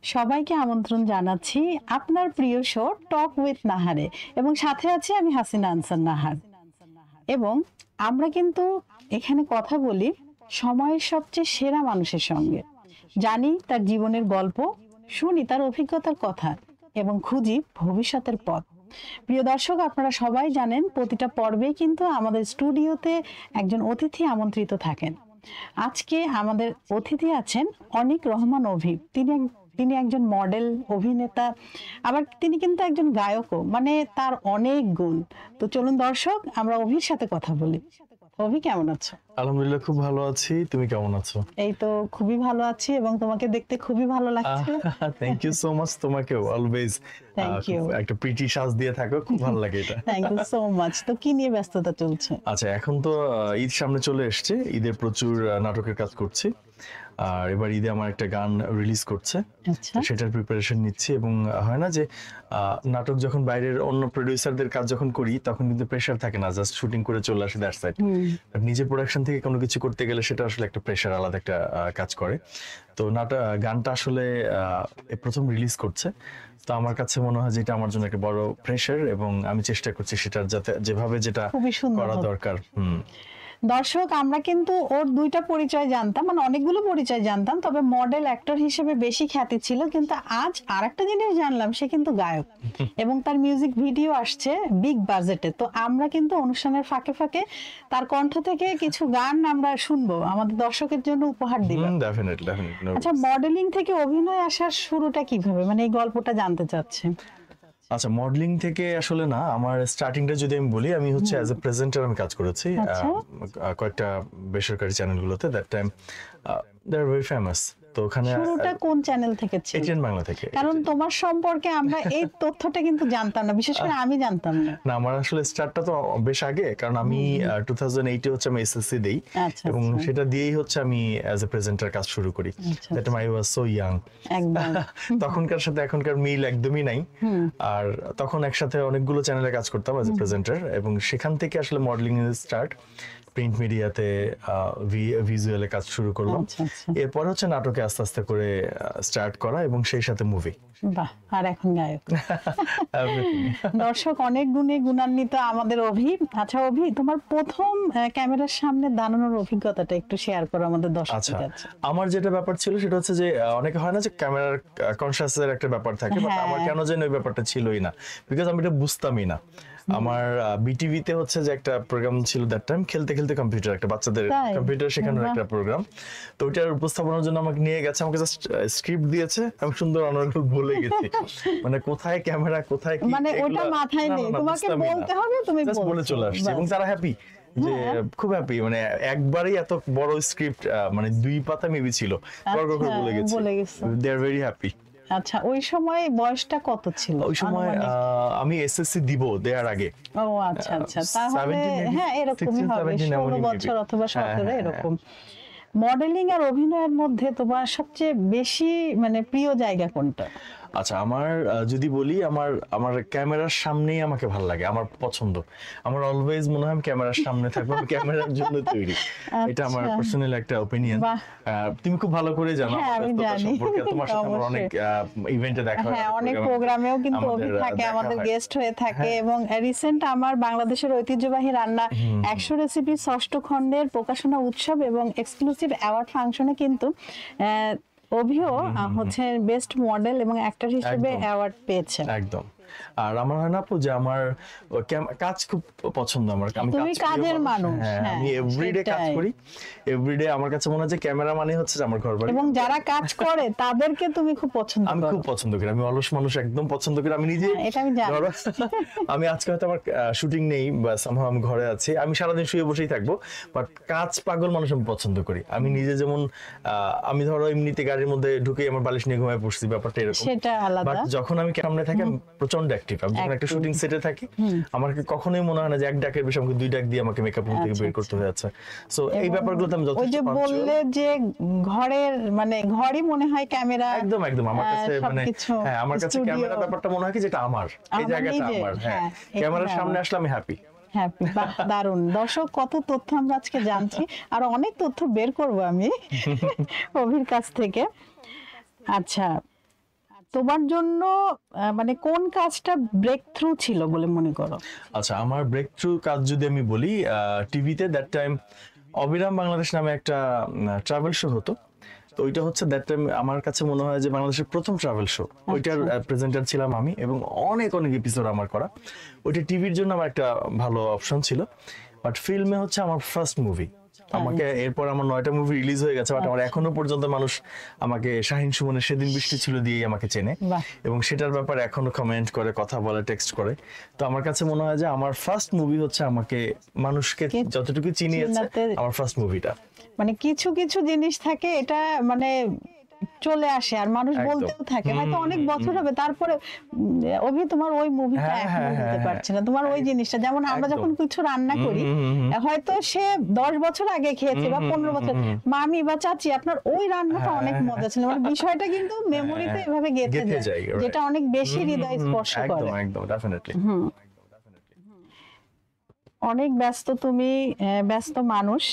সবাইকে আমন্ত্রণ জানাচ্ছি আপনার প্রিয় শো টক উইথ নাহারে এবং সাথে আছি আমি হাসিনা আনসার নাহার। এবং আমরা কিন্তু এখানে কথা বলি সময়ের সবচেয়ে সেরা মানুষের সঙ্গে, জানি তার জীবনের গল্প, শুনি তার অভিজ্ঞতার কথা এবং খুঁজি ভবিষ্যতের পথ। প্রিয় দর্শক, আপনারা সবাই জানেন প্রতিটা পর্বে কিন্তু আমাদের স্টুডিওতে একজন অতিথি আমন্ত্রিত থাকেন। আজকে আমাদের অতিথি আছেন অনিক রহমান অভি। তিনি একজন মডেল, অভিনেতা, আবার তিনি কিন্তু একজন গায়কও, মানে তার অনেক গুণ। তো চলুন দর্শক, আমরা অভির সাথে কথা বলি। অভি, কেমন আছো? আলহামদুলিল্লাহ, খুব ভালো আছি। তুমি কেমন আছো? এই তো খুবই ভালো আছি এবং তোমাকে দেখতে খুবই ভালো লাগছে। Thank you so much. তোমাকেও অলওয়েজ একটা প্রিটি সাজ দিয়ে থাকো, খুব ভালো লাগে এটা। Thank you so much. তো কি নিয়ে ব্যস্ততা চলছে? আচ্ছা, এখন তো ঈদ সামনে চলে এসেছে, ঈদের প্রচুর নাটকের কাজ করছি। আর এবার ঈদে আমার একটা গান রিলিজ করছে, সেটার প্রিপারেশন নিচ্ছি। এবং হয় না যে নাটক যখন বাইরের অন্য প্রডিউসারদের কাজ যখন করি তখন কিন্তু প্রেশার থাকে না, জাস্ট শুটিং করে চলে আসে, দ্যাটস ইট। নিজে প্রোডাকশন থেকে কোনো কিছু করতে গেলে সেটা আসলে একটা প্রেশার, আলাদা একটা কাজ করে। তো গানটা আসলে প্রথম রিলিজ করছে, তো আমার কাছে মনে হয় যে এটা আমার জন্য একটা বড় প্রেশার এবং আমি চেষ্টা করছি সেটার যাতে যেভাবে যেটা করা দরকার। দর্শক, আমরা কিন্তু ওর দুইটা পরিচয় জানতাম, মানে অনেকগুলো পরিচয় জানতাম, তবে মডেল অ্যাক্টর হিসেবে বেশি খ্যাতি ছিল। কিন্তু আজ আরেকটা জিনিস জানলাম, সে কিন্তু গায়ক এবং তার মিউজিক ভিডিও আসছে বিগ বাজেটে। তো আমরা কিন্তু অনুষ্ঠানের ফাঁকে ফাঁকে তার কণ্ঠ থেকে কিছু গান আমরা শুনবো, আমাদের দর্শকের জন্য উপহার দিব। আচ্ছা, মডেলিং থেকে অভিনয় আসার শুরুটা কিভাবে, মানে এই গল্পটা জানতে চাচ্ছি। আচ্ছা, মডেলিং থেকে আসলে না, আমার স্টার্টিংটা যদি আমি বলি, আমি হচ্ছে অ্যাজ এ প্রেজেন্টার আমি কাজ করেছি কয়েকটা বেসরকারি চ্যানেলগুলোতে। That time they are very famous. তো ওখানে শুরুটা কোন চ্যানেল থেকে ছিল? এটিএন বাংলা থেকে। কারণ তোমার সম্পর্কে আমরা এই তথ্যটা কিন্তু জানতাম না, বিশেষ করে আমি জানতাম না। না, আমার আসলে স্টার্টটা তো বেশ আগে, কারণ আমি 2008 এ হচ্ছে আমি এসএসসি দেই এবং সেটা দিয়েই হচ্ছে আমি অ্যাজ এ প্রেজেন্টার কাজ শুরু করি। That time I was so young. একদম তখনকার সাথে এখনকার মিল একদমই নাই। আর তখন একসাথে অনেকগুলো চ্যানেলে কাজ করতাম অ্যাজ এ প্রেজেন্টার, এবং সেখান থেকে আসলে মডেলিং এর স্টার্ট। প্রিন্ট মিডিয়াতে ভিজুয়ালে কাজ শুরু করলাম, এরপর হচ্ছে নাটকে আস্তে আস্তে করে স্টার্ট করা এবং সেই সাথে মুভি। বাহ, আর এখন গায়ক। দর্শক, অনেক গুণে গুণান্বিত আমাদের অভি। আচ্ছা অভি, তোমার প্রথম ক্যামেরার সামনে দাঁড়ানোর অভিজ্ঞতাটা একটু শেয়ার করো আমাদের দর্শকদের কাছে। আমার যেটা ব্যাপার ছিল সেটা হচ্ছে যে অনেকে হয় না যে ক্যামেরার কনসিয়াসের একটা ব্যাপার থাকে, বাট আমার কেন যেন ওই ব্যাপারটা ছিলই না, বিকজ আমি এটা বুঝতামই না। আমার বিটিভিতে হচ্ছে যে একটা প্রোগ্রাম ছিল দ্যাট টাইম, খেলতে খেলতে কম্পিউটার, একটা বাচ্চাদের কম্পিউটার শেখানোর একটা প্রোগ্রাম। তো ওইটার উপস্থাপনার জন্য আমাকে নিয়ে গেছে, আমাকে জাস্ট স্ক্রিপ্ট দিয়েছে, আমি সুন্দর অনর্গল বলে গেছি, মানে কোথায় ক্যামেরা কোথায় কি, মানে ওটা মাথায় নেই, তোমাকে বলতে হবে, তুমি জাস্ট বলে চলে আসছি এবং তারা হ্যাপি, যে খুব হ্যাপি। মানে একবারই এত বড় স্ক্রিপ্ট, মানে 2 পাতা মেবি ছিল, বলে গেছি, দে আর ভেরি হ্যাপি। আচ্ছা, ওই সময় বয়সটা কত ছিল? ওই সময় আমি এসএসসি দিব দেওয়ার আগে। ও আচ্ছা আচ্ছা, তাহলে হ্যাঁ এরকমই হবে, 16 বছর অথবা 17 এরকম। মডেলিং আর অভিনয়ের মধ্যে তোমার সবচেয়ে বেশি মানে প্রিয় জায়গা কোনটা? আচ্ছা, আমার যদি বলি, আমার ক্যামেরার সামনেই আমাকে ভালো লাগে, আমার পছন্দ। আমার অলওয়েজ মনে হয় ক্যামেরার সামনে থাকবো, ক্যামেরার জন্য তৈরি। এটা আমার পার্সোনাল একটা অপিনিয়ন। তুমি খুব ভালো করে জানো সম্পর্কে, তোমার সাথে আমার অনেক ইভেন্টে দেখা হয়, অনেক প্রোগ্রামেও কিন্তু অভি থাকে, আমাদের গেস্ট হয়ে থাকে। এবং রিসেন্ট আমার বাংলাদেশের ঐতিহ্যবাহী রান্না 100 রেসিপি 6ষ্ঠ খণ্ডের প্রকাশনা উৎসব এবং এক্সক্লুসিভ অ্যাওয়ার্ড ফাংশনে কিন্তু অভিও হচ্ছে বেস্ট মডেল এবং অ্যাক্টর হিসেবে অ্যাওয়ার্ড পেয়েছে। একদম। আর আমার হয় না আপু যে আমার কাজ খুব পছন্দ, আমার তুমি কাজের মানুষ, আমি এভরিডে কাজ করি, এভরিডে আমার কাছে মনে হয় যে ক্যামেরা মানে হচ্ছে আমার ঘরবাড়ি, এবং যারা কাজ করে তাদেরকে তুমি খুব পছন্দ করো। আমি খুব পছন্দ করি, আমি অলস মানুষ একদম পছন্দ করি। আমি নিজে এটা আমি জানি, আমি আজকে হয়তো আমার শুটিং নেই বা সামহাও আমি ঘরে আছি, আমি সারাদিন শুয়ে বসেই থাকবো, বাট কাজ পাগল মানুষ আমি পছন্দ করি। আমি নিজে যেমন আমি ধরো এমনিতে গাড়ির মধ্যে ঢুকে আমার বালিশ নিয়ে ঘুমায় পড়ছি, ব্যাপারটা এরকম, সেটা আলাদা। বাট যখন আমি সামনে থাকি আমি প্রচন্ড অ্যাক্টিভ। আমি যখন একটা শুটিং সেটে থাকি আমার কখনোই মনে হয় না যে 1 ডাকের বেশি আমাকে 2 ডাক দিয়ে আমাকে মেকআপ রুম থেকে বের করতে হয়েছে। সো এই ব্যাপারগুলোতে আমি যথেষ্ট, ওই যে বললে যে ঘরের মানে ঘরই মনে হয় ক্যামেরা, একদম একদম আমার কাছে মানে হ্যাঁ, আমার কাছে ক্যামেরা ব্যাপারটা মনে হয় কি যেটা আমার, এই জায়গাটা আমার। হ্যাঁ, ক্যামেরার সামনে আসলে আমি হ্যাপি। হ্যাপি, দারুণ। দর্শক, কত তথ্য আমরা আজকে জানছি, আর অনেক তথ্য বের করব আমি অভির কাছ থেকে। আচ্ছা, তোমার জন্য মানে কোন কাজটা ব্রেক থ্রু ছিল বলে মনে করো? আচ্ছা, আমার ব্রেক থ্রু কাজ যদি আমি বলি, টিভিতে দ্যাট টাইম অবিরাম বাংলাদেশ নামে একটা ট্রাভেল শো হতো। তো ওইটা হচ্ছে দ্যাট টাইম আমার কাছে মনে হয় যে বাংলাদেশের প্রথম ট্রাভেল শো। ওইটার প্রেজেন্টার ছিলাম আমি, এবং অনেক অনেক এপিসোড আমার করা। ওইটা টিভির জন্য আমার একটা ভালো অপশন ছিল, বাট ফিল্মে হচ্ছে আমার ফার্স্ট মুভি। আমাকে এরপর আমার 9টা মুভি রিলিজ হয়ে গেছে, বাট আমার এখনো পর্যন্ত মানুষ আমাকে শাহিন সুমনের সেদিন বৃষ্টি ছিল দিয়েই আমাকে চেনে, এবং সেটার ব্যাপারে এখনো কমেন্ট করে, কথা বলে, টেক্সট করে। তো আমার কাছে মনে হয় যে আমার ফার্স্ট মুভি হচ্ছে আমাকে মানুষকে যতটুকু চিনিয়েছে আমার ফার্স্ট মুভিটা। মানে কিছু কিছু জিনিস থাকে এটা মানে চলে আসে আর মানুষ বলতেও থাকে, হয়তো অনেক বছর হবে তারপরে অভি তোমার ওই মুভিটা এখনো বলতে পারছে না, তোমার ওই জিনিসটা। যেমন আমরা যখন কিছু রান্না করি, হয়তো সে 10 বছর আগে খেয়েছে বা 15 বছর, মামি বা চাচি আপনার ওই রান্নাটা অনেক মজা ছিল, মানে বিষয়টা কিন্তু মেমোরিতে এভাবে গেঁথে যায়, যেটা অনেক বেশি হৃদয় স্পর্শ করে। একদম একদম ডেফিনেটলি। অনেক ব্যস্ত তুমি, ব্যস্ত মানুষ।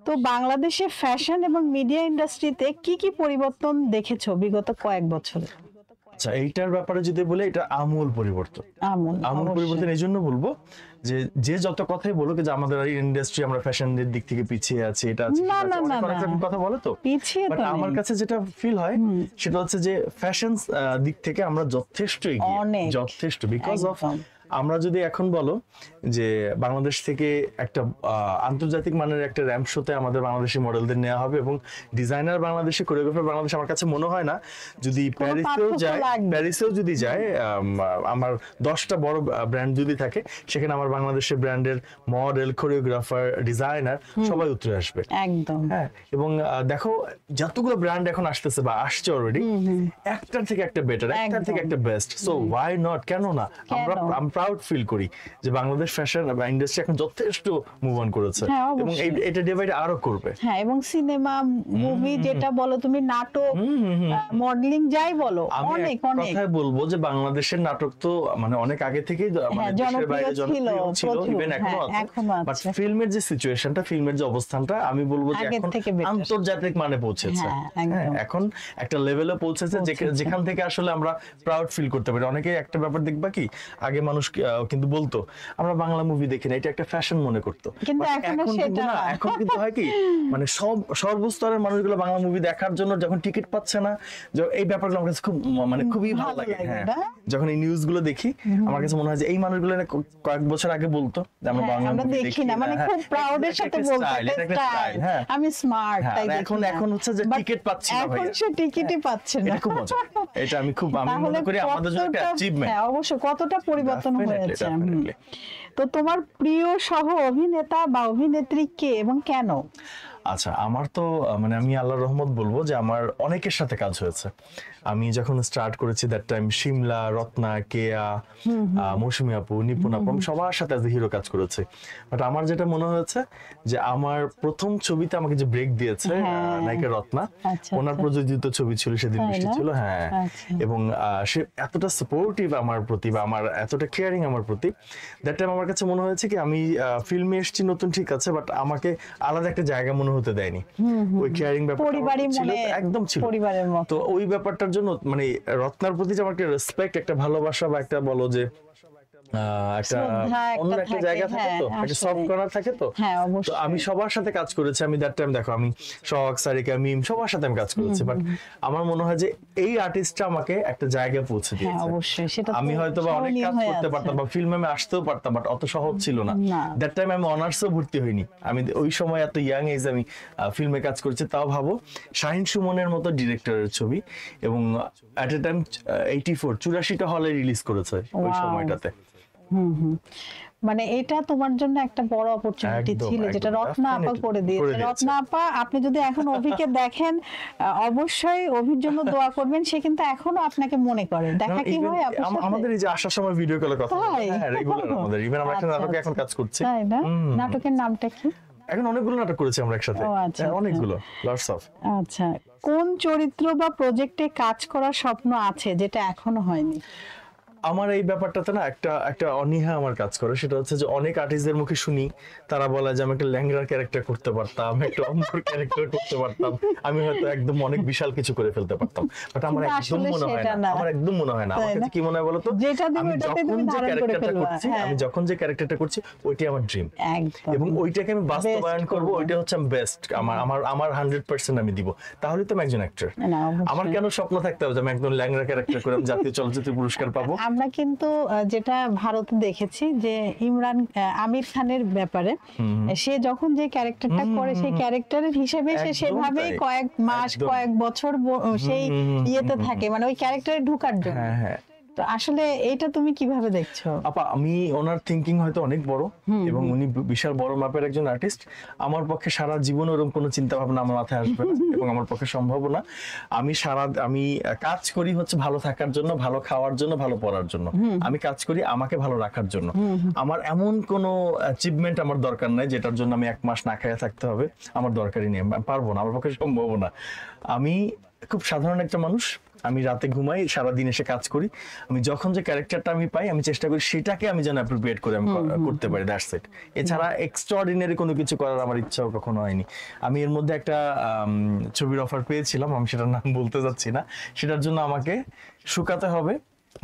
তো বাংলাদেশে ফ্যাশন এবং মিডিয়া ইন্ডাস্ট্রিতে কি কি পরিবর্তন দেখেছো বিগত কয়েক বছরে? আচ্ছা, এইটার ব্যাপারে যদি বলে, এটা আমূল পরিবর্তন। আমূল পরিবর্তন এই জন্য বলবো যে যে যত কথাই বলো যে আমাদের এই ইন্ডাস্ট্রি, আমরা ফ্যাশনের দিক থেকে পিছিয়ে আছি, এটা আছে, কথা বলে তো পিছিয়ে, বাট আমার কাছে যেটা ফিল হয় সেটা হচ্ছে যে ফ্যাশন দিক থেকে আমরা যথেষ্ট এগিয়ে, যথেষ্ট। বিকজ অফ আমরা যদি এখন বলো যে বাংলাদেশ থেকে একটা আন্তর্জাতিক মানের একটা র্যাম্প শোতে আমাদের বাংলাদেশি মডেলদের নেওয়া হবে, এবং ডিজাইনার বাংলাদেশি, কোরিওগ্রাফার বাংলাদেশ, আমার কাছে মনে হয় না যদি প্যারিসেও যদি যায়, আমার 10টা বড় ব্র্যান্ড যদি থাকে, সেখানে আমার বাংলাদেশের ব্র্যান্ডের মডেল, কোরিওগ্রাফার, ডিজাইনার সবাই উঠে আসবে একদম। হ্যাঁ, এবং দেখো যতগুলো ব্র্যান্ড এখন আসতেছে বা আসছে অলরেডি, একটার থেকে একটা বেটার, একটার থেকে একটা বেস্ট। সো ওয়াই নট, কেন না? আমরা প্রাউড ফিল করি যে বাংলাদেশ ফ্যাশন ইন্ডাস্ট্রি এখন যথেষ্ট মুভ অন করেছে, এবং এটা ডিভাইড আরো করবে। হ্যাঁ, এবং সিনেমা, মুভি যেটা বলো তুমি, নাটক, মডেলিং, যাই বলো, অনেক অনেক কথাই বলবো যে বাংলাদেশের নাটক তো মানে অনেক আগে থেকেই মানে দেশের বাইরে জনপ্রিয় ছিল, ইভেন এখনো আছে। বাট ফিল্মের যে সিচুয়েশনটা, ফিল্মের যে অবস্থানটা, আমি বলবো যে এখন আন্তর্জাতিক মানে পৌঁছেছে। এখন একটা লেভেলে পৌঁছেছে যেখান থেকে আসলে আমরা প্রাউড ফিল করতে পারি। অনেকে একটা ব্যাপার দেখবা কি, আগে মানুষ কিন্তু বলতো আমরা বাংলা মুভি দেখি না, এটা একটা ফ্যাশন মনে করতো, কিন্তু এখন কিন্তু হয় কি, মানে সর্বস্তরের মানুষগুলো বাংলা মুভি দেখার জন্য যখন টিকিট পাচ্ছে না, এই ব্যাপারগুলো আমার কাছে খুব মানে খুবই ভালো লাগে। হ্যাঁ, যখন এই নিউজ গুলো দেখি, আমার কাছে মনে হয় যে এই মানুষগুলো কয়েক বছর আগে বলতো যে আমরা বাংলা মুভি দেখি না, মানে খুব প্রাউডের সাথে বলতো আমি স্মার্ট, তাই এখন হচ্ছে যে টিকিট পাচ্ছি না, এখন সে টিকিটই পাচ্ছে না। এটা খুব মজা, এটা আমি মনে করি আমাদের জন্য একটা অ্যাচিভমেন্ট। হ্যাঁ, অবশ্যই কতটা পরিবর্তন হয়েছে। তো তোমার প্রিয় সহ অভিনেতা বা অভিনেত্রী কে এবং কেন? আচ্ছা, আমার তো মানে আমি আল্লাহর রহমত বলবো যে আমার অনেকের সাথে কাজ হয়েছে। আমি যখন স্টার্ট করেছি দ্যাট টাইম শিমলা, রত্না, কেয়া, মৌসুমী আপু, নিপুণ আপু, সবার সাথে অ্যাজ এ হিরো কাজ করেছে। বাট আমার যেটা মনে হয়েছে যে আমার প্রথম ছবিতে আমাকে যে ব্রেক দিয়েছে নায়িকা রত্না, ওনার প্রযোজিত ছবি ছিল সেদিন বৃষ্টি ছিল। হ্যাঁ, এবং সে এতটা সাপোর্টিভ আমার প্রতি, বা আমার এতটা কেয়ারিং আমার প্রতি, দ্যাট টাইম আমার কাছে মনে হয়েছে কি আমি ফিল্মে এসেছি নতুন, ঠিক আছে, বাট আমাকে আলাদা একটা জায়গা মনে হতে দেয়নি। ওই কেয়ারিং ব্যাপারটা ছিল, একদম ছিল পরিবারের মতো। তো ওই ব্যাপারটার জন্য মানে রত্নার প্রতি যে আমার একটা রেসপেক্ট, একটা ভালোবাসা, বা একটা বলো যে একটা অন্য একটা জায়গা থাকে, তো একটা সফট কর্নার থাকে। তো আমি সবার সাথে কাজ করেছি। আমি দ্যাট টাইম দেখো আমি শখ, সারিকা, মিম, সবার সাথে আমি কাজ করেছি। বাট আমার মনে হয় যে এই আর্টিস্টটা আমাকে একটা জায়গায় পৌঁছে দিয়েছে। আমি হয়তো বা অনেক কাজ করতে পারতাম, বা ফিল্মে আমি আসতেও পারতাম, বাট অত সহজ ছিল না। দ্যাট টাইম আমি অনার্সও ভর্তি হইনি। আমি ওই সময় এত ইয়াং এজ আমি ফিল্মে কাজ করছি। তাও ভাবো শাহিন সুমনের মতো ডিরেক্টরের ছবি, এবং এট এ টাইম 84টা হলে রিলিজ করেছে ওই সময়টাতে। মানে এটা তোমার জন্য একটা বড় অপরচুনিটি ছিল, যেটা রত্না আপা করে দিয়েছে। রত্না আপা, আপনি যদি এখন অভিকে দেখেন, অবশ্যই অভির জন্য দোয়া করবেন। সে কিন্তু এখনো আপনাকে মনে করে। দেখা কি হয় আমাদের এই যে আসার সময় ভিডিও কলে কথা হয়, হ্যাঁ রেগুলার আমাদের। ইভেন আমরা একটা নাটকে এখন কাজ করছি। তাই না? নাটকের নামটা কি? এখন অনেকগুলো নাটক করেছি আমরা একসাথে, অনেকগুলো, লটস অফ। আচ্ছা, কোন চরিত্র বা প্রজেক্টে কাজ করার স্বপ্ন আছে যেটা এখনো হয়নি? আমার এই ব্যাপারটাতে না একটা একটা অনীহা আমার কাজ করে, সেটা হচ্ছে যে অনেক আর্টিস্টদের মুখে শুনি তারা বলে যে আমি একটা ল্যাংড়ার ক্যারেক্টার করতে পারতাম, একটা অন্ধর ক্যারেক্টার করতে পারতাম, আমি হয়তো একদম অনেক বিশাল কিছু করে ফেলতে পারতাম, বাট আমার কিন্তু একদম আসলে মনে হয় সেটা না, না। আমার একদম মনে হয় না। আমার তাই কাছে না? কি মনে হয় বলতো, যেটা দিবে আমি ওটাতে যখন তুমি যে ধারণ করে ক্যারেক্টারটা ফেলবা। করছি, হ্যাঁ, আমি যখন যে ক্যারেক্টারটা করছি ওইটাই আমার ড্রিম, একদম। এবং ওইটাকে আমি বাস্তবায়ন Best করব, করবা। ওইটা হচ্ছে আমি বেস্ট, আমার আমার আমার 100% আমি দিব, তাহলে তো আমি একজন অ্যাক্টর। না, অবশ্যই। আমার কেন স্বপ্ন থাকতে হবে যে আমি একদম ল্যাংড়া ক্যারেক্টার করে আমি জাতীয় চলচ্চিত্র পুরস্কার পাবো? আমরা কিন্তু যেটা ভারতে দেখেছি যে ইমরান আমির খানের ব্যাপারে, সে যখন যে ক্যারেক্টারটা করে সেই ক্যারেক্টারের হিসেবে সে একদম সেভাবেই তাই। কয়েক মাস একদম। কয়েক বছর সেই ইয়েতে থাকে, মানে ওই ক্যারেক্টারে ঢোকার জন্য। হ্যাঁ হ্যাঁ। তো আসলে এটা তুমি কিভাবে দেখছো? আপা, আমি ওনার থিঙ্কিং হয়তো অনেক বড়, এবং উনি বিশাল বড় মাপের একজন আর্টিস্ট। আমার পক্ষে সারা জীবন ওরকম কোনো চিন্তা ভাবনা আমার মাথায় আসবে না, এবং আমার পক্ষে সম্ভব না। আমি কাজ করি হচ্ছে ভালো থাকার জন্য, ভালো খাওয়ার জন্য, ভালো পড়ার জন্য। আমি কাজ করি আমাকে ভালো রাখার জন্য। আমার এমন কোনো অ্যাচিভমেন্ট আমার দরকার নাই যেটার জন্য আমি 1 মাস না খেয়ে থাকতে হবে, আমার দরকারই নেই, আমি পারবো না, আমার পক্ষে সম্ভব না। আমি খুব সাধারণ একটা মানুষ, আমি রাতে ঘুমাই, সারাদিন এসে কাজ করি, আমি যখন যে ক্যারেক্টারটা আমি পাই আমি চেষ্টা করি সেটাকে আমি যেন অ্যাপ্রোপ্রিয়েট করে আমি করতে পারি, দ্যাটস ইট। এছাড়া এক্সট্রাঅর্ডিনারি কোনো কিছু করার আমার ইচ্ছাও কখনো হয়নি। আমি এর মধ্যে একটা ছবির অফার পেয়েছিলাম, আমি সেটার নাম বলতে যাচ্ছি না, সেটার জন্য আমাকে শুকাতে হবে,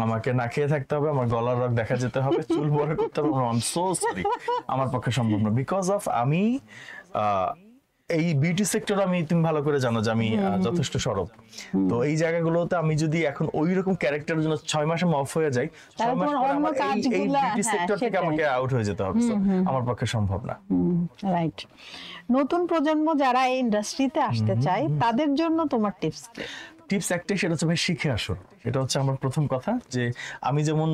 আমাকে না খেয়ে থাকতে হবে, আমার গলার রগ দেখা যেতে হবে, চুল বড় করতে হবে, আই এম সো সরি, আমার পক্ষে সম্ভব না। বিকজ অফ আমি এই বিউটি সেক্টর, আমি তুমি ভালো করে জানো যে আমি যথেষ্ট সরব, তো এই জায়গাগুলোতে আমি যদি এখন ওই রকম ক্যারেক্টারের জন্য 6 মাস আমি অফ হয়ে যাই, 6 মাস পরে আমার এই বিউটি সেক্টর থেকে আমাকে আউট হয়ে যেতে হবে, আমার পক্ষে সম্ভব না। রাইট। নতুন প্রজন্ম যারা এই ইন্ডাস্ট্রিতে আসতে চায় তাদের জন্য তোমার টিপস কি? টিপস একটাই, সেটা হচ্ছে ভাই শিখে আসুন। এটা হচ্ছে আমার প্রথম কথা, যে আমি যেমন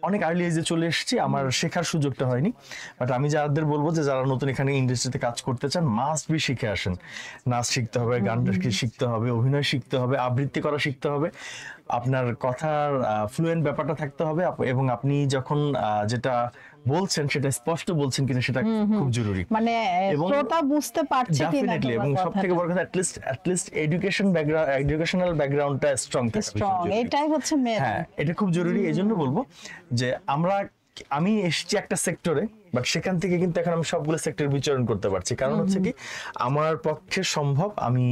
অনেক আর্লি এজে চলে এসেছি, আমার শেখার সুযোগটা হয়নি, বাট আমি যাদের বলবো যে যারা নতুন এখানে ইন্ডাস্ট্রিতে কাজ করতে চান, মাস্ট বি শিখে আসেন। নাচ শিখতে হবে, গান শিখতে হবে, অভিনয় শিখতে হবে, আবৃত্তি করা শিখতে হবে, আপনার কথার ফ্লুয়েন্ট ব্যাপারটা থাকতে হবে, এবং আপনি যখন যেটা বলছেন সেটা স্পষ্ট বলছেন কিনা সেটা খুব জরুরি, মানে এবং শ্রোতা বুঝতে পারছে কিনা ডেফিনেটলি, এবং সবথেকে বড় কথা অ্যাটলিস্ট এডুকেশনাল ব্যাকগ্রাউন্ডটা স্ট্রং থাকা স্ট্রং, এটাই হচ্ছে মেন। হ্যাঁ, এটা খুব জরুরি। এজন্য বলবো যে আমি এসেছি একটা সেক্টরে, বাট সেখান থেকে কিন্তু এখন আমি সবগুলো সেক্টর বিচরণ করতে পারছি, কারণ হচ্ছে কি আমার পক্ষে সম্ভব, আমি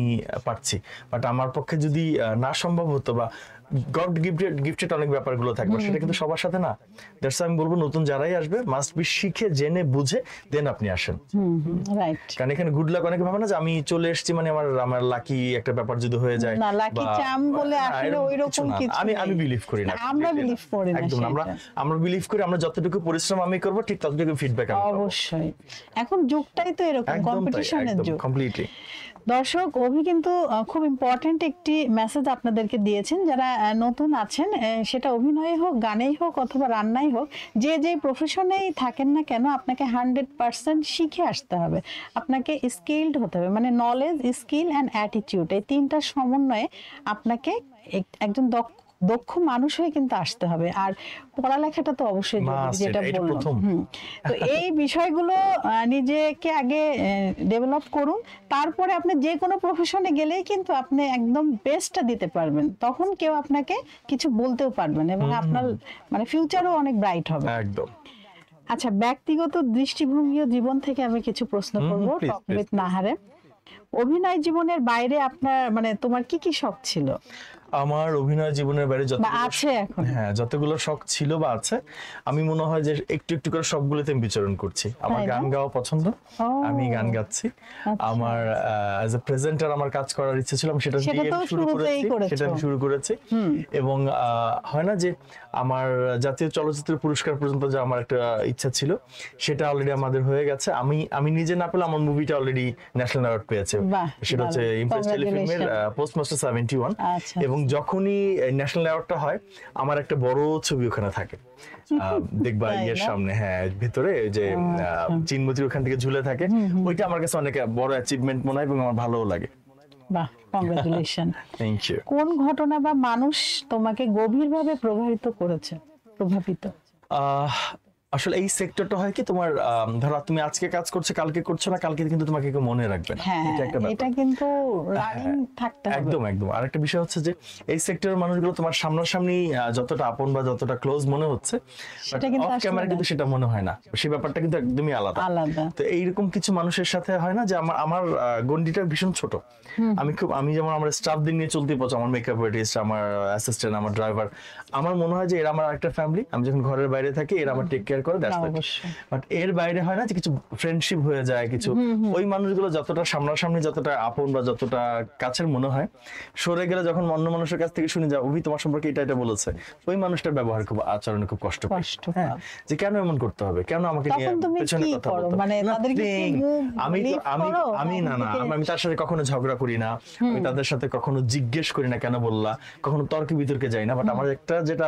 পারছি, বাট আমার পক্ষে যদি না সম্ভব হতো, বা গড গিফটেড অনেক ব্যাপারগুলো থাকবে, সেটা কিন্তু সবার সাথে না। দ্যাটস আমি বলবো নতুন যারাই আসবে মাস্ট বি শিখে জেনে বুঝে দেন আপনি আসেন। রাইট। কারণ এখানে গুড লাক অনেকে ভাবে না যে আমি চলে এসেছি মানে আমার লাকি একটা ব্যাপার যদি হয়ে যায়, না, লাকি চাম বলে আসলে ওইরকম কিছু আমি বিলিভ করি না। আমরা বিলিভ করি না একদম, আমরা বিলিভ করি আমরা যতটুকু পরিশ্রম আমি করব ঠিক ততটুকু ফিডব্যাক আমি পাবো। অবশ্যই, এখন যুগটাই তো এরকম, কম্পিটিশনের যুগ। কমপ্লিটলি। দর্শক, অভি কিন্তু খুব ইম্পর্টেন্ট একটি মেসেজ আপনাদেরকে দিয়েছেন, যারা নতুন আছেন, সেটা অভিনয়ে হোক, গানেই হোক, অথবা রান্নাই হোক, যে প্রফেশনেই থাকেন না কেন, আপনাকে 100% শিখে আসতে হবে, আপনাকে স্কিলড হতে হবে, মানে নলেজ, স্কিল অ্যান্ড অ্যাটিটিউড, এই তিনটা সমন্বয়ে আপনাকে একজন দক্ষ মানুষ হয়ে কিন্তু আসতে হবে। আর পড়ালেখাটা তো অবশ্যই জরুরি, যেটা বললাম। তো এই বিষয়গুলো নিজেকে আগে ডেভেলপ করুন, তারপরে আপনি যে কোনো প্রফেশনে গেলেই কিন্তু আপনি একদম বেস্টটা দিতে পারবেন, তখন কেউ আপনাকে কিছু বলতেও পারবেন, এবং আপনার মানে ফিউচারও অনেক ব্রাইট হবে। একদম। আচ্ছা, ব্যক্তিগত দৃষ্টিভঙ্গি ও জীবন থেকে আমি কিছু প্রশ্ন করব টক উইথ নাহারে। অভিনয় জীবনের বাইরে আপনার মানে তোমার কি কি শখ ছিল? আমার অভিনয় জীবনের বাইরে যতগুলো শখ ছিল বা আছে, আমি মনে হয় যে একটু একটু করে সবগুলোতে আমি বিচরণ করছি। আমার গান গাওয়া পছন্দ, আমি গান গাচ্ছি। আমার অ্যাজ এ প্রেজেন্টার আমার কাজ করার ইচ্ছে ছিল, সেটা আমি শুরু করেছি। এবং হয় না যে আমার জাতীয় চলচ্চিত্র পুরস্কার পর্যন্ত যে আমার একটা ইচ্ছা ছিল, সেটা অলরেডি আমাদের হয়ে গেছে। আমি নিজে না পেলে আমার মুভিটা অলরেডি ন্যাশনাল অ্যাওয়ার্ড পেয়েছে, সেটা হচ্ছে ইমপ্রেস টেলিফিল্মের পোস্টমাস্টার 71। এবং যখনই ন্যাশনাল অ্যাওয়ার্ডটা হয়, আমার একটা বড় ছবি ওখানে থাকে, দেখবা ইয়ের সামনে, হ্যাঁ ভিতরে যে চিনমতির ওখান থেকে ঝুলে থাকে, ওইটা আমার কাছে অনেক বড় অ্যাচিভমেন্ট মনে হয় এবং আমার ভালোও লাগে। বাহ, কংগ্রাচুলেশন। Thank you. কোন ঘটনা বা মানুষ তোমাকে গভীরভাবে প্রভাবিত করেছে? আসলে এই সেক্টরটা হয় কি তোমার ধরো তুমি আজকে কাজ করছো কালকে করছো না, কালকে কিন্তু তোমাকে কেউ মনে রাখবে না, হ্যাঁ এটা একটা ব্যাপার। এটা কিন্তু রানিং থাকতে হবে। একদম একদম। আরেকটা বিষয় হচ্ছে যে এই সেক্টরের মানুষগুলো তোমার সামনাসামনি যতটা আপন বা যতটা ক্লোজ মনে হচ্ছে, সেটা কিন্তু অফ আসলে ক্যামেরা না। কিন্তু সেটা মনে হয় না, সেই ব্যাপারটা কিন্তু একদমই আলাদা। আলাদা। তো এইরকম কিছু মানুষের সাথে হয় না যে আমার আমার গন্ডিটা ভীষণ ছোট। আমি যেমন আমার স্টাফদের নিয়ে চলতে পছন্দ, আমার মেকআপ আর্টিস্ট, আমার অ্যাসিস্ট্যান্ট, আমার ড্রাইভার, আমার মনে হয় যে এরা আমার একটা ফ্যামিলি। আমি যখন ঘরের বাইরে থাকি এরা আমার টেক কেয়ার করে, দ্যাটস ইট। অবশ্যই। বাট এর বাইরে হয় না যে কিছু ফ্রেন্ডশিপ হয়ে যায় কিছু, ওই মানুষগুলো যতটা সামনাসামনি যতটা আপন বা যতটা কাছের মনে হয়, সরে গেলে যখন অন্য মানুষের কাছ থেকে শুনে যাও অভি তোমার সম্পর্কে এটা এটা বলেছে, ওই মানুষটার ব্যবহার খুব আচরণে খুব কষ্ট পাই। হ্যাঁ, যে কেন এমন করতে হবে, কেন আমাকে নিয়ে তখন তুমি পেছনে কি কথা করো? বলতে হবে? মানে তাদেরকে কি Nothing. move আমি তো leave আমি করো? আমি না না তাদেরকে- আমি তার সাথে কখনো ঝগড়া করি না, আমি তাদের সাথে কখনো জিজ্ঞেস করি না কেন বললা, কখনো তর্কে বিতর্কে যাই না। বাট আমার একটা যেটা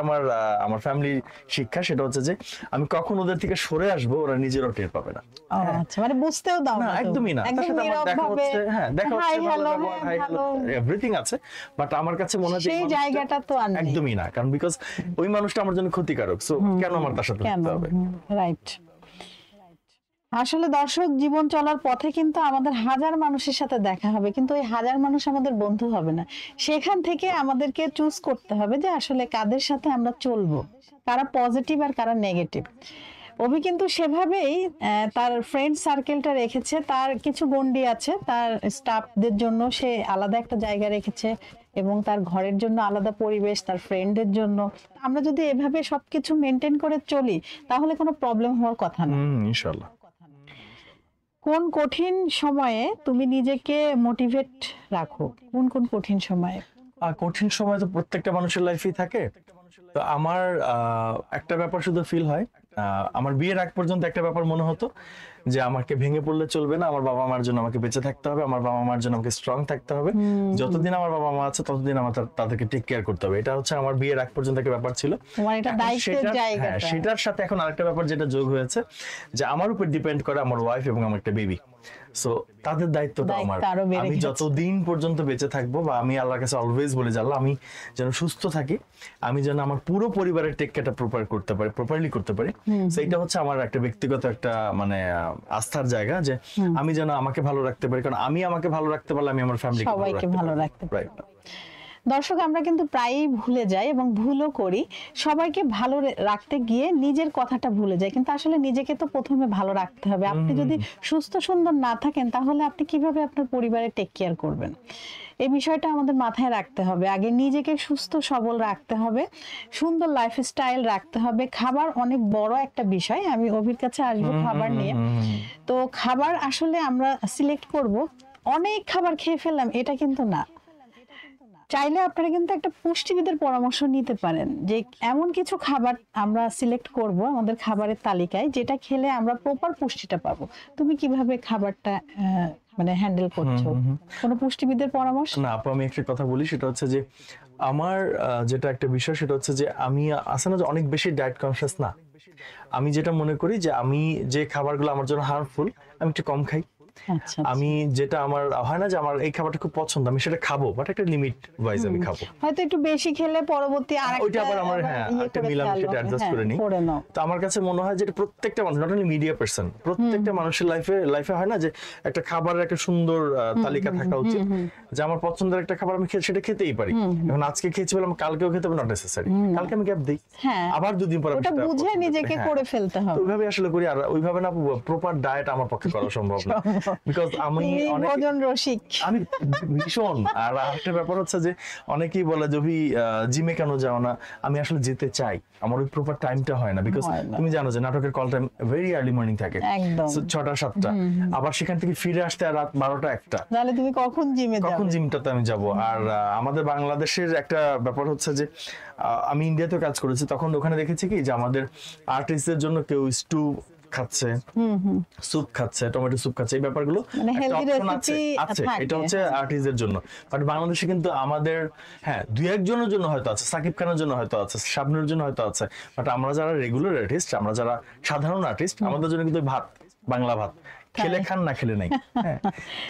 আমার ফ্যামিলি শিক্ষা, সেটা হচ্ছে যে আমি কখন ওদের থেকে সরে আসবো ওরা নিজেরও টের পাবে না। ও আচ্ছা, মানে বুঝতেও দাও না না তো। একদমই না, তার একদম সাথে আমার নীরব দেখা ভাবে, হচ্ছে, হ্যাঁ দেখা হাই হচ্ছে, ভালো হ্যালো, ব্যবহার, হাই হ্যালো, এভরিথিং আছে। বাট আমার কাছে মনে হয় যে এই সেই মানুষটা- জায়গাটা তো আর নেই। একদমই না, কারণ বিকজ ওই মানুষটা আমার জন্য ক্ষতিকারক, সো কেন আমার তার সাথে কেন? থাকতে হবে? রাইট। আসলে দর্শক, জীবন চলার পথে কিন্তু আমাদের হাজার মানুষের সাথে দেখা হবে, কিন্তু ওই হাজার মানুষ আমাদের বন্ধু হবে না। সেখান থেকে আমাদেরকে চুজ করতে হবে যে আসলে কাদের সাথে আমরা চলবো, কারা পজিটিভ আর কারা নেগেটিভ। অভি কিন্তু সেভাবেই তার ফ্রেন্ড সার্কেলটা রেখেছে, তার কিছু গন্ডি আছে, তার স্টাফদের জন্য সে আলাদা একটা জায়গা রেখেছে, এবং তার ঘরের জন্য আলাদা পরিবেশ, তার ফ্রেন্ডদের জন্য। আমরা যদি এভাবে সবকিছু মেনটেন করে চলি তাহলে কোনো প্রবলেম হওয়ার কথা না। ইনশাআল্লাহ। কোন কঠিন সময়ে তুমি নিজেকে মোটিভেট রাখো? কোন কোন কঠিন সময়ে? কঠিন সময় তো প্রত্যেকটা মানুষের লাইফেই থাকে। তো আমার একটা ব্যাপার শুধু ফিল হয়, আমার বিয়ের আগ পর্যন্ত একটা ব্যাপার মনে হতো যে আমাকে ভেঙে পড়লে চলবে না, আমার বাবা মার জন্য আমাকে বেঁচে থাকতে হবে, আমার বাবা মার জন্য আমাকে স্ট্রং থাকতে হবে। যতদিন আমার বাবা মা আছে ততদিন আমার তাদেরকে টেক কেয়ার করতে হবে। এটা হচ্ছে আমার বিয়ের আগ পর্যন্ত একটা ব্যাপার ছিল। তোমার এটা এখন দায়িত্বের হ্যাঁ, জায়গাটা। সেটার সাথে এখন আরেকটা ব্যাপার যেটা যোগ হয়েছে, যে আমার উপর ডিপেন্ড করে আমার ওয়াইফ এবং আমার একটা বেবি। সো তাদের দায়িত্বটা আমার। দায়িত্ব আরো বেড়ে আমি গেছে। যতদিন পর্যন্ত বেঁচে থাকবো, বা আমি আল্লাহর কাছে অলওয়েজ বলি যে আল্লাহ, আমি যেন সুস্থ থাকি, আমি যেন আমার পুরো পরিবারের টেক কেয়ারটা প্রপারলি করতে পারি। সেইটা হচ্ছে আমার একটা ব্যক্তিগত একটা মানে আস্থার জায়গা, যে আমি যেন আমাকে ভালো রাখতে পারি, কারণ আমি আমাকে ভালো রাখতে পারলে আমি আমার ফ্যামিলিকে সবাইকে ভালো রাখতে পারি। Right. দর্শক, আমরা কিন্তু প্রায়ই ভুলে যাই এবং ভুলও করি। সবাইকে ভালো রাখতে গিয়ে নিজের কথাটা ভুলে যাই, কিন্তু আসলে নিজেকে তো প্রথমে ভালো রাখতে হবে। আপনি যদি সুস্থ সুন্দর না থাকেন তাহলে আপনি কিভাবে আপনার পরিবারে টেক কেয়ার করবেন? এই বিষয়টা আমাদের মাথায় রাখতে হবে। আগে নিজেকে সুস্থ সবল রাখতে হবে, সুন্দর লাইফস্টাইল রাখতে হবে। খাবার অনেক বড় একটা বিষয়, আমি অভির কাছে আসবো খাবার নিয়ে। তো খাবার আসলে আমরা সিলেক্ট করব, অনেক খাবার খেয়ে ফেললাম এটা কিন্তু না। চাইলে আপনারা কিন্তু একটা পুষ্টিবিদের পরামর্শ নিতে পারেন, যে এমন কিছু খাবার আমরা সিলেক্ট করব আমাদের খাবারের তালিকায় যেটা খেলে আমরা প্রপার পুষ্টিটা পাবো। তুমি কিভাবে খাবারটা মানে হ্যান্ডেল করছো? কোনো পুষ্টিবিদের পরামর্শ? না আপু, আমি একটা কথা বলি, সেটা হচ্ছে যে আমার যেটা একটা বিষয়, সেটা হচ্ছে যে আমি আছে না যে অনেক বেশি ডায়েট কনসিয়াস না। আমি যেটা মনে করি যে আমি যে খাবারগুলো আমার জন্য হার্মফুল আমি একটু কম খাই। আচ্ছা, আমি যেটা আমার হয় না যে আমার এই খাবারটা খুব পছন্দ, আমি সেটা খাবো, বাট একটা লিমিট ওয়াইজ আমি খাবো। হয়তো একটু বেশি খেলে পরবর্তী ওইটা আবার আমার একটা মিলাম, সেটা অ্যাডজাস্ট করে নিই। তো আমার কাছে মনে হয় যে এটা প্রত্যেকটা মানুষ, নট অনলি মিডিয়া পারসন, প্রত্যেকটা মানুষের লাইফে হয় না যে একটা খাবারের একটা সুন্দর তালিকা থাকা উচিত, যে আমার পছন্দের একটা খাবার আমি সেটা খেতেই পারি। এখন আজকে খেয়েছি বলে আমি কালকেও খেতে হবে নট নেসেসারি, কালকে আমি গ্যাপ দিই, আবার দুদিন পর ওটা বুঝে নিজেকে করে ফেলতে হবে। ওইভাবে আসলে করি। আর ওইভাবে না প্রপার ডায়েট আমার পক্ষে করা সম্ভব না, বিকজ আমি অনেক ভোজন রসিক, আমি ভীষণ। আর আরেকটা ব্যাপার হচ্ছে যে অনেকেই বলে যে জিমে কেন যাও না, আমি আসলে যেতে চাই, আমার ওই প্রপার টাইমটা হয় না। বিকজ তুমি জানো যে নাটকের call time very early morning থাকে, 6টা 7টা, আবার সেখান থেকে ফিরে আসতে রাত 12টা 1টা। তাহলে তুমি কখন জিমে যাবে? কখন জিমটাতে আমি যাব? আর আমাদের বাংলাদেশের একটা ব্যাপার হচ্ছে যে আমি ইন্ডিয়াতে কাজ করেছি, তখন ওখানে দেখেছি কি যে আমাদের আর্টিস্টদের জন্য কেউ স্টু খাচ্ছে, স্যুপ খাচ্ছে, টমেটো স্যুপ খাচ্ছে, এই ব্যাপারগুলো মানে একটা হেলদি option আছে, এটা হচ্ছে আর্টিস্টদের জন্য। বাট বাংলাদেশে কিন্তু আমাদের দুই একজনের জন্য হয়তো আছে, সাকিব খানের জন্য হয়তো আছে, শাবনুরের জন্য হয়তো আছে, বাট আমরা যারা রেগুলার আর্টিস্ট, আমরা যারা সাধারণ আর্টিস্ট, আমাদের জন্য কিন্তু ভাত, বাংলা ভাত, খেলে খান না খেলে নাই। হ্যাঁ,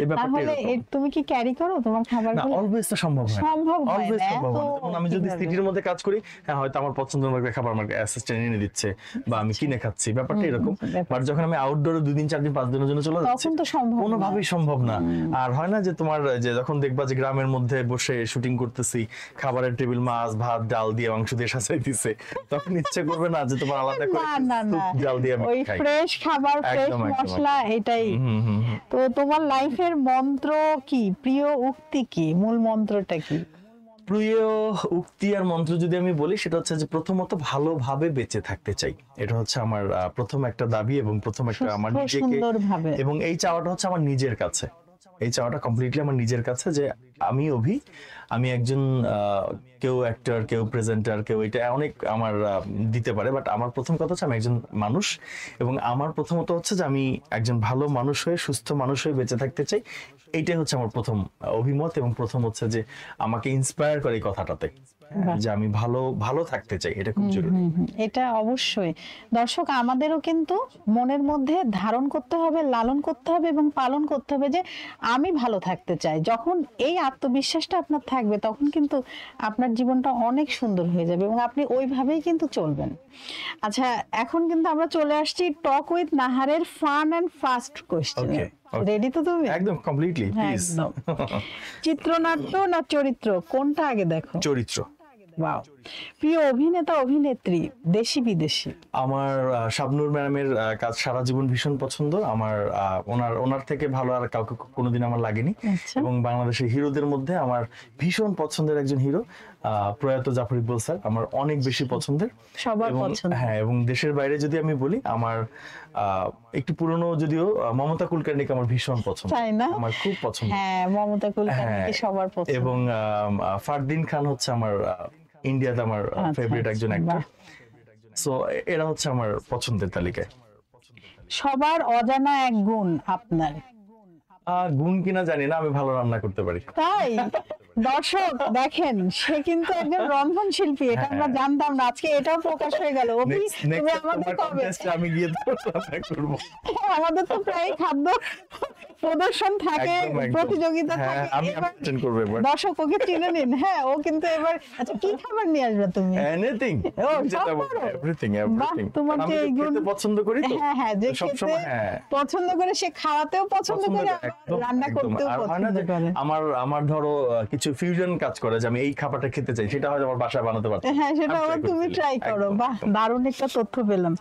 এই ব্যাপারটা তাহলে এরকম। তুমি কি ক্যারি করো তোমার না, খাবারগুলো? অলওয়েজ তো সম্ভব হয় না। সম্ভব হয় অলওয়েজ না, সম্ভব এত হয় না। যেমন আমি যদি কিভাবে? সিটির মধ্যে কাজ করি, হ্যাঁ হয়তো আমার পছন্দের মতো খাবার আমার অ্যাসিস্ট্যান্ট এনে দিচ্ছে বা আমি কিনে খাচ্ছি, ব্যাপারটা এরকম। বাট যখন আমি আউটডোরে 2 দিন 4 দিন 5 দিনের জন্য চলে যাচ্ছি, তখন তো সম্ভব না। কোনোভাবেই সম্ভব না। আর হয় না যে তোমার যে যখন দেখবা যে গ্রামের মধ্যে বসে শুটিং করতেছি, খাবারের টেবিল মাছ ভাত ডাল দিয়ে মাংস দিয়ে সাজাই দিছে, তখন ইচ্ছে করবে না যে তোমার আলাদা করে না স্যুপ ডাল দিয়ে আমি ওই খাই। ফ্রেশ খাবার, ফ্রেশ একদম, একদম, মশলা, এটাই। হুম, হুম, হুম। তো তোমার লাইফের মন্ত্র কি, প্রিয় উক্তি কি, মূল মন্ত্রটা কি? প্রিয় উক্তি আর মন্ত্র যদি আমি বলি, সেটা হচ্ছে যে প্রথমত ভালোভাবে বেঁচে থাকতে চাই। এটা হচ্ছে আমার প্রথম একটা দাবি এবং প্রথম একটা আমার সুস্থ, নিজেকে, সুন্দরভাবে। এবং এই চাওয়াটা হচ্ছে আমার নিজের কাছে। এই চাওয়াটা কমপ্লিটলি আমার নিজের কাছে যে আমি একজন কেউ অ্যাক্টর, কেউ প্রেজেন্টার, কেউ এটা অনেক আমার দিতে পারে, বাট আমার প্রথম কথা হচ্ছে আমি একজন মানুষ, এবং আমার প্রথমত হচ্ছে যে আমি একজন ভালো মানুষ হয়ে, সুস্থ মানুষ হয়ে বেঁচে থাকতে চাই। এইটাই হচ্ছে আমার প্রথম অভিমত, এবং প্রথম হচ্ছে যে আমাকে ইন্সপায়ার করে এই কথাটাতে, যে আমি ভালো ভালো থাকতে চাই, এটা খুব জরুরি। এটা অবশ্যই দর্শক আমাদেরও কিন্তু মনের মধ্যে ধারণ করতে হবে, লালন করতে হবে এবং পালন করতে হবে যে আমি ভালো থাকতে চাই। যখন এই আত্মবিশ্বাসটা আপনার থাকবে, তখন কিন্তু আপনার জীবনটা অনেক সুন্দর হয়ে যাবে এবং আপনি ওইভাবেই কিন্তু চলবেন। আচ্ছা, এখন কিন্তু আমরা চলে আসছি টক উইথ নাহারের fun and fast question. Okay, okay. Ready তো তুমি? একদম কমপ্লিটলি, প্লিজ। একদম। চিত্রনাট্য না চরিত্র, কোনটা আগে দেখো? চরিত্র। ওয়াও। প্রিয় অভিনেতা অভিনেত্রী, দেশি বিদেশি? আমার শাবনূর ম্যাডামের কাজ সারা জীবন ভীষণ পছন্দ আমার। ওনার থেকে ভালো আর কাউকে কোনোদিন আমার লাগেনি। আচ্ছা। এবং বাংলাদেশের হিরোদের মধ্যে আমার ভীষণ পছন্দের একজন হিরো প্রয়াত জাফর ইকবাল স্যার আমার অনেক বেশি পছন্দের। সবার এবং পছন্দ। হ্যাঁ, এবং দেশের বাইরে যদি আমি বলি, আমার একটু পুরনো যদিও মমতা কুলকার্নিকে আমার ভীষণ পছন্দ। তাই না? আমার খুব পছন্দ। হ্যাঁ, মমতা কুলকার্নিকে সবার পছন্দ। এবং ফারদিন খান হচ্ছে আমার ইন্ডিয়াতে আমার ফেভারিট একজন অ্যাক্টর। সো এরা হচ্ছে আমার পছন্দের তালিকায়। সবার অজানা এক গুণ আপনার? গুণ কিনা জানি না, আমি ভালো রান্না করতে পারি। তাই? দর্শক দেখেন, সে কিন্তু একজন রন্ধন শিল্পী, এটা আমরা জানতাম না, আজকে এটাও প্রকাশ হয়ে গেল। অভি, তুমি আমাদের কবে? আমি গিয়ে রান্না করব। আমাদের তো প্রায় খাদ্য প্রদর্শন থাকে, একদম, একদম। প্রতিযোগিতা হ্যাঁ, থাকে। আমি এবার অ্যাটেন্ড করব এবার। দর্শক ওকে চিনে নিন। হ্যাঁ, ও কিন্তু এবার, আচ্ছা কি খাবার নিয়ে আসবে তুমি? এনিথিং, ও, যেটা সব বলবো, পারো? এভরিথিং, বাহ, এভরিথিং। তোমার আমি যে এই গুণ, খেতে পছন্দ করি তো। হ্যাঁ হ্যাঁ, যে সব খেতে সময়, হ্যাঁ, পছন্দ করে, সে খাওয়াতেও পছন্দ করে, একদম, রান্না একদম। করতেও আর হয় না পছন্দ যে করে। আমার ধরো কিছু ফিউশন কাজ করে, যে আমি এই খাবারটা খেতে চাই, সেটা হয়তো আমার বাসায় বানাতে পারছি। হ্যাঁ, সেটা আবার তুমি ট্রাই করো। বাহ, দারুণ একটা তথ্য পেলাম।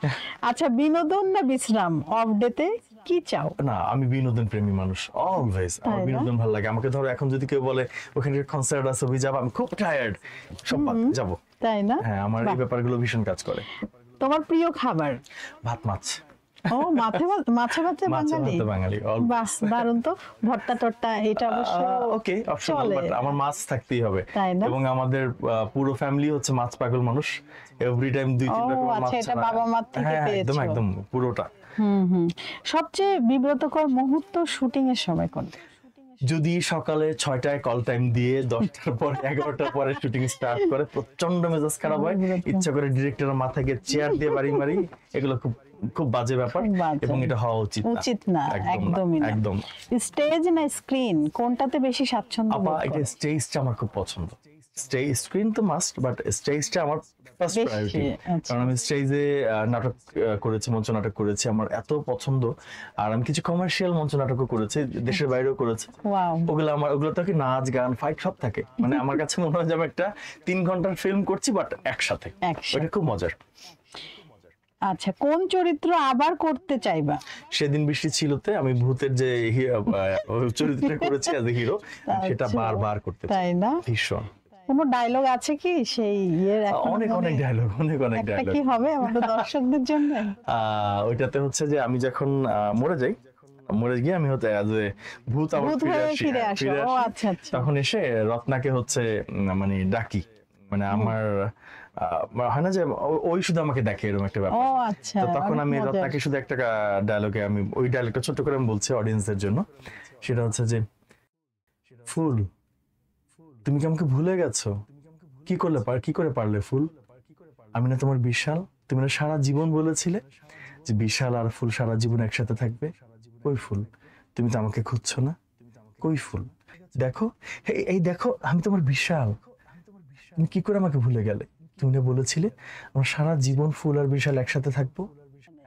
আচ্ছা, বিনোদন না বিশ্রাম, অফ ডেতে কি চাও? না, আমি বিনোদন প্রেমী মানুষ, অলওয়েজ। আমার না? বিনোদন ভালো লাগে। আমাকে ধরো এখন যদি কেউ বলে ওখানে কনসার্ট আছে, ওই যাবো, আমি খুব টায়ার্ড, সব বাদ যাবো। তাই না? হ্যাঁ, আমার এই ব্যাপারগুলো ভীষণ কাজ করে। তোমার প্রিয় খাবার? ভাত মাছ। ও, মাছে মাছে মাছে বাঙালি? ভাতে বাঙালি, always। বাহ, দারুণ তো। ভর্তা টর্তা এটা অবশ্য ওকে, অপশনাল, চলে। বাট আমার মাছ থাকতেই হবে। তাই না? এবং আমাদের পুরো ফ্যামিলি হচ্ছে মাছ পাগল মানুষ। এভরি টাইম 2-3 ও, রকমের মাছ আচ্ছা, এটা ছাড়া- বাবা মার থেকে হ্যাঁ, একদম পেয়েছো। একদম পুরোটা। সবচেয়ে বিব্রতকর মুহূর্ত শুটিং এর সময় কোনটা? যদি সকালে 6টায় কল টাইম দিয়ে 10টার পরে 11টার পরে শুটিং স্টার্ট করে, প্রচন্ড মেজাজ খারাপ হয়, ইচ্ছা করে ডিরেক্টরের মাথায় গিয়ে চেয়ার দিয়ে বাড়ি মারি। এগুলো খুব খুব বাজে ব্যাপার, খুব বাজে। এবং এটা হওয়া উচিত না, একদমই না। একদম। স্টেজ না স্ক্রিন, কোনটাতে বেশি স্বাচ্ছন্দ্য আপা, বোধ এটা করো? স্টেজটা আমার খুব পছন্দ। স্ক্রিন তো মাস্ট, বাট স্টেজটা আমার ফার্স্ট বেশি, প্রায়োরিটি। আচ্ছা। কারণ আমি স্টেজে নাটক করেছি, মঞ্চ নাটক করেছি, আমার এত পছন্দ। আর আমি কিছু কমার্শিয়াল মঞ্চ নাটকও করেছি, দেশের বাইরেও করেছি। ওয়াও। ওগুলো তো কি নাচ গান ফাইট সব থাকে, মানে আমার কাছে মনে হয় যে আমি একটা 3 ঘন্টার ফিল্ম করছি, বাট একসাথে। ওটা খুব মজার। আচ্ছা, কোন চরিত্র আবার করতে চাইবা? সেদিন বৃষ্টি ছিলতে আমি ভূতের যে চরিত্রটা করেছি অ্যাজ এ হিরো, সেটা আচ্ছা, বারবার করতে চাই তাই না? ভীষণ। কোনো ডায়লগ আছে কি সেই ইয়ের? এখনো অনেক মনে? ডায়লগ, অনেক একটা ডায়লগ। কি হবে আমাদের দর্শকদের জন্য? ওইটাতে হচ্ছে যে আমি যখন মরে গিয়ে আমি হতে অ্যাজ এ ভূত আবার ভূত ফিরে হয়ে আসি, ফিরে হ্যাঁ, আসো। ফিরে ও, আসি। আচ্ছা আচ্ছা। তখন এসে রত্নাকে হচ্ছে মানে ডাকি, মানে আমার হয় না যে ওই শুধু আমাকে দেখে, এরকম একটা ও ব্যাপার। আচ্ছা, তো তখন অনেক আমি মজার। রত্নাকে শুধু একটা ডায়লগে, আমি ওই ডায়লগটা ছোট্ট করে আমি বলছি অডিয়েন্সের জন্য। সেটা হচ্ছে যে, ফুল তুমি কি আমাকে ভুলে গেছো? কি করে পারলে ফুল? আমি না তোমার বিশাল, তুমি না সারা জীবন বলেছিলে যে বিশাল আর ফুল সারা জীবন একসাথে থাকবে। কই ফুল, তুমি তো আমাকে খুঁজছো না, কই ফুল, দেখো এই দেখো আমি তোমার বিশাল, তুমি কি করে আমাকে ভুলে গেলে? তুমি না বলেছিলে আমার সারা জীবন ফুল আর বিশাল একসাথে থাকবো,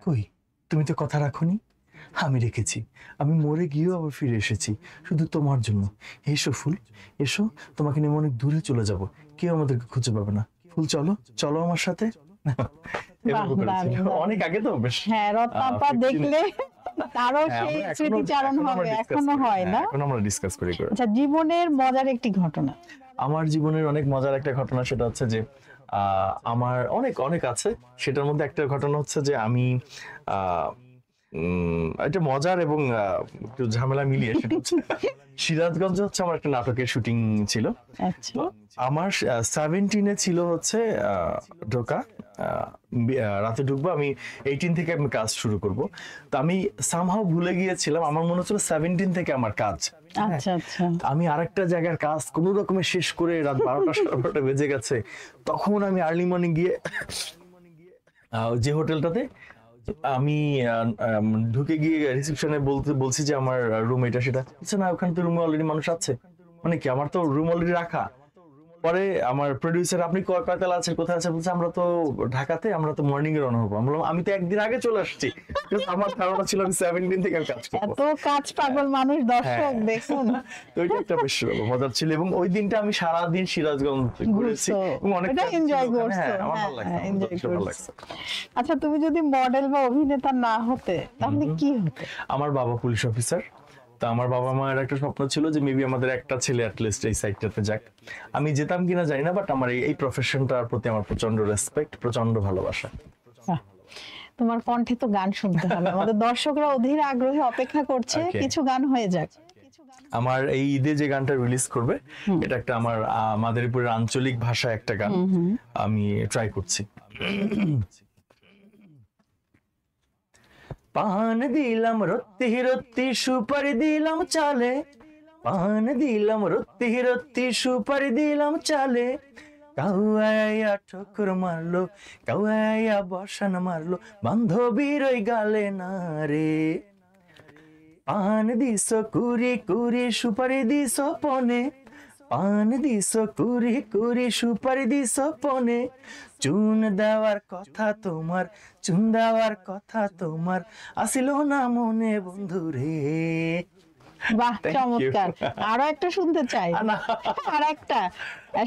কই তুমি তো কথা রাখোনি। আমি রেখেছি, আমি মরে গিয়েও আবার ফিরে এসেছি শুধু তোমার জন্য। এসো ফুল, এসো, তোমাকে নিয়ে অনেক দূরে চলে যাব, কেউ আমাদেরকে খুঁজে পাবে না। ফুল চলো, চলো আমার সাথে। এভাবে করেছি। অনেক আগে তো বেশ। হ্যাঁ, রত্নাপা দেখলে তারও সেই স্মৃতিচারণ হবে, এখনো হয় না? এখন আমরা ডিসকাস করি। আচ্ছা, জীবনের মজার একটি ঘটনা। আমার জীবনের অনেক মজার একটা ঘটনা, সেটা হচ্ছে যে আমার অনেক অনেক আছে, সেটার মধ্যে একটা ঘটনা হচ্ছে যে আমি এটা মজার এবং একটু ঝামেলা মিলিয়ে, সেটা হচ্ছে সিরাজগঞ্জে হচ্ছে আমার একটা নাটকের শুটিং ছিল। আচ্ছা, আমার 17 ছিল হচ্ছে ঢোকা, রাতে ঢুকবো, আমি 18 থেকে আমি কাজ শুরু করব। তো আমি সামহাও ভুলে গিয়েছিলাম, আমার মনে হচ্ছিল 17 থেকে আমার কাজ। আচ্ছা, আচ্ছা। আমি আরেকটা জায়গার কাজ কোনো রকমে শেষ করে রাত 12টা 12টা বেজে গেছে। তখন আমি আর্লি মর্নিং গিয়ে যে হোটেলটাতে আমি ঢুকে গিয়ে রিসেপশনে বলছি যে আমার রুম এটা সেটা, না ওখানে তো রুমে অলরেডি মানুষ আছে। মানে কি, আমার তো রুম অলরেডি রাখা। পরে আমার প্রডিউসার, আপনি কয়তলা আছেন, কোথায় আছেন, বলছে আমরা তো ঢাকাতে, আমরা তো মর্নিং এ রওনা হবো। আমি তো একদিন আগে চলে আসছি, আমার ধারণা ছিল আমি 17 থেকে কাজ করবো। এত কাজ পাগল মানুষ, দর্শক দেখুন। তো ওইটা একটা বেশ মজার ছিল, এবং ওই দিনটা আমি সারাদিন সিরাজগঞ্জ ঘুরেছি এবং অনেকটা এনজয় করছো। হ্যাঁ, আমার ভালো লাগছে, এনজয় ভালো করছো। লাগছে। আচ্ছা, তুমি যদি মডেল বা অভিনেতা না হতে তাহলে কি হতে? আমার বাবা পুলিশ অফিসার, তো আমার বাবা মায়ের একটা স্বপ্ন ছিল যে মেবি আমাদের একটা ছেলে অ্যাটলিস্ট এই সাইডটাতে যাক। আমি যেতাম কিনা জানি না, বাট আমার এই প্রফেশনটার প্রতি আমার প্রচন্ড রেসপেক্ট, প্রচন্ড ভালোবাসা। তোমার কণ্ঠে তো গান শুনতে হবে, আমাদের দর্শকরা অধীর আগ্রহে অপেক্ষা করছে, কিছু গান হয়ে যাক। আমার এই ঈদে যে গানটা রিলিজ করবে, এটা একটা আমার মাদারীপুরের আঞ্চলিক ভাষায় একটা গান আমি ট্রাই করছি। পান দিলাম রত্তি রত্তি সুপারি দিলাম চালে, পান দিলাম রত্তি রত্তি সুপারি দিলাম চালে, কাউয়া ঠোকর মারলো, কাউয়া বসান মারলো, বান্ধবীর ওই গালে না রে। পান দিস কুড়ি কুড়ি সুপারি দিস পনে, পান দিস কুড়ি কুড়ি সুপারি দিস পনে, চুন দেওয়ার কথা তোমার, চুন দেওয়ার কথা তোমার, আসিল না মনে বন্ধু রে। বাহ, চমৎকার। আরো একটা শুনতে চাই, আর একটা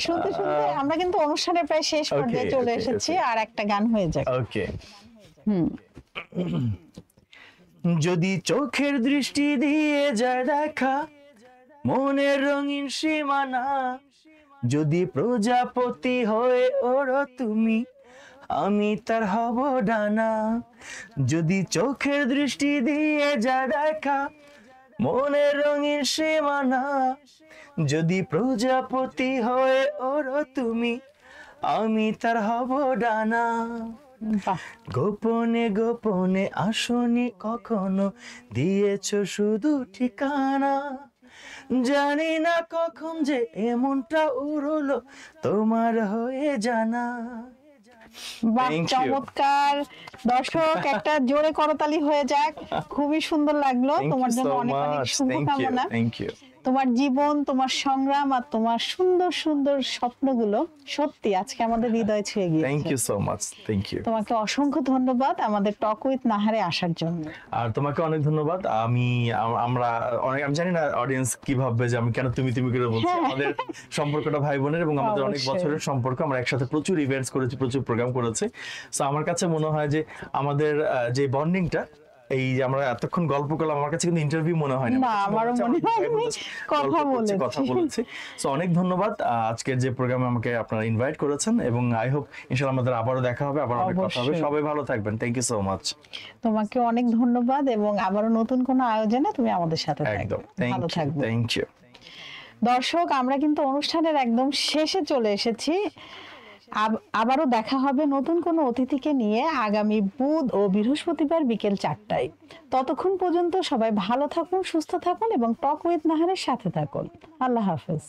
শুনতে শুনতে আমরা কিন্তু অনুষ্ঠানের প্রায় শেষ পর্যায়ে চলে এসেছি। আর একটা গান হয়ে যাক। ওকে। যদি চোখের দৃষ্টি দিয়ে যায় দেখা মনের রঙিন সীমানা, যদি প্রজাপতি হয়ে ওড়ো তুমি, আমি তার হব ডানা। যদি চোখের দৃষ্টি দিয়ে যায় দেখা মনের রঙিন সীমানা, যদি প্রজাপতি হয়ে ওড়ো তুমি, আমি তার হব ডানা। গোপনে গোপনে আসনি কখনো, দিয়েছো শুধু ঠিকানা, জানি না কখন যে এমনটা উড়লো তোমার হয়ে জানা। বাহ, চমৎকার। দর্শক একটা জোরে করতালি হয়ে যাক, খুবই সুন্দর লাগলো। তোমার জন্য অনেক অনেক শুভকামনা। তোমার জীবন, তোমার সংগ্রাম আর তোমার সুন্দর সুন্দর স্বপ্নগুলো সত্যি আজকে আমাদের হৃদয় ছুঁয়ে গিয়েছে। Thank you so much. Thank you. তোমাকে অসংখ্য ধন্যবাদ আমাদের টক উইথ নাহারে আসার জন্য। আর তোমাকে অনেক ধন্যবাদ। আমরা অনেক, আমি জানি না অডিয়েন্স কি ভাববে যে আমি কেন তুমি তুমি করে বলছি। আমাদের সম্পর্কটা ভাই বোনের এবং আমাদের অনেক বছরের সম্পর্ক। আমরা একসাথে প্রচুর ইভেন্টস করেছি, প্রচুর প্রোগ্রাম করেছি। সো আমার কাছে মনে হয় যে আমাদের যে বন্ডিংটা, এই যে আমরা এতক্ষণ গল্প করলাম, আমার কাছে কিন্তু ইন্টারভিউ মনে হয় না, আমারও মনে হয় কথা বলেছি। সো অনেক ধন্যবাদ আজকের যে প্রোগ্রামে আমাকে আপনারা ইনভাইট করেছেন, এবং আই হোপ ইনশাআল্লাহ আমাদের আবারও দেখা হবে, আবার অনেক কথা হবে। সবাই ভালো থাকবেন। Thank you so much. তোমাকে অনেক ধন্যবাদ, এবং আবারও নতুন কোনো আয়োজনে তুমি আমাদের সাথে থাকবে। ভালো থাকবে। Thank you. দর্শক, আমরা কিন্তু অনুষ্ঠানের একদম শেষে চলে এসেছি। আবারও দেখা হবে নতুন কোনো অতিথিকে নিয়ে আগামী বুধ ও বৃহস্পতিবার বিকেল 4টায়। ততক্ষণ পর্যন্ত সবাই ভালো থাকুন, সুস্থ থাকুন এবং টক উইথ নাহারের সাথে থাকুন। আল্লাহ হাফেজ।